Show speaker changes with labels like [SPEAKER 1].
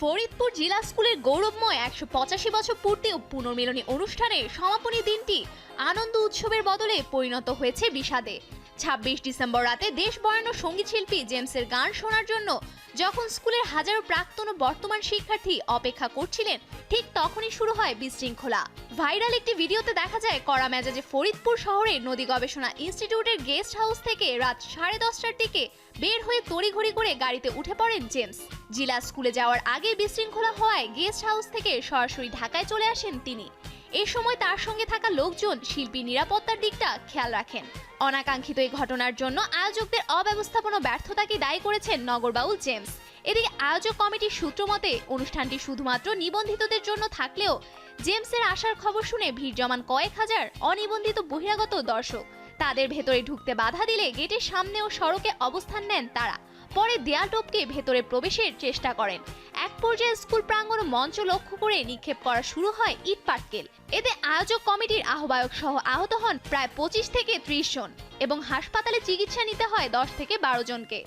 [SPEAKER 1] ফরিদপুর জেলা স্কুলের গৌরবময় ১৮৫ বছর পূর্তি ও পুনর্মিলনী অনুষ্ঠানের সমাপনী দিনটি আনন্দ উৎসবের বদলে পরিণত হয়েছে বিষাদে। ২৬ ডিসেম্বর রাতে দেশ বরেণ্য সঙ্গীতশিল্পী জেমসের গান শোনার জন্য যখন স্কুলের হাজারো প্রাক্তন ও বর্তমান শিক্ষার্থী অপেক্ষা করছিলেন, ঠিক তখনই শুরু হয় বিশৃঙ্খলা। ভাইরাল একটি ভিডিওতে দেখা যায় কড়া মেজাজে ফরিদপুর শহরের নদী গবেষণা ইনস্টিটিউটের গেস্ট হাউস থেকে রাত 10:30টার দিকে বের হয়ে তড়িঘড়ি করে গাড়িতে উঠে পড়েন জেমস। জেলা স্কুলে যাওয়ার আগে বিশৃঙ্খলা হওয়ায় গেস্ট হাউস থেকে সরাসরি ঢাকায় চলে আসেন তিনি। এই সময় তার সঙ্গে থাকা লোকজন শিল্পীর নিরাপত্তার দিকটা খেয়াল রাখেন। অনাকাঙ্ক্ষিত এই ঘটনার জন্য আয়োজকদের অব্যবস্থাপনা ব্যর্থতাকে দায়ী করেছেন নগরবাউল জেমস। এদিকে আয়োজক কমিটির সূত্র মতে অনুষ্ঠানটি শুধুমাত্র নিবন্ধিতদের জন্য থাকলেও জেমসের আসার খবর শুনে ভিড় জমান কয়েক হাজার অনিবন্ধিত বহিরাগত দর্শক। তাদের ভেতরে ঢুকতে বাধা দিলে গেটের সামনে ও সড়কে অবস্থান নেন তারা। পরে দেয়াল টপকে ভেতরে প্রবেশের চেষ্টা করেন। এক পর্যায়ে স্কুল প্রাঙ্গণ মঞ্চ লক্ষ্য করে নিক্ষেপ করা শুরু হয় ইট পাটকেল। এতে আয়োজক কমিটির আহ্বায়ক সহ আহত হন প্রায় 25 থেকে 30 জন এবং হাসপাতালে চিকিৎসা নিতে হয় 10 থেকে 12 জনকে।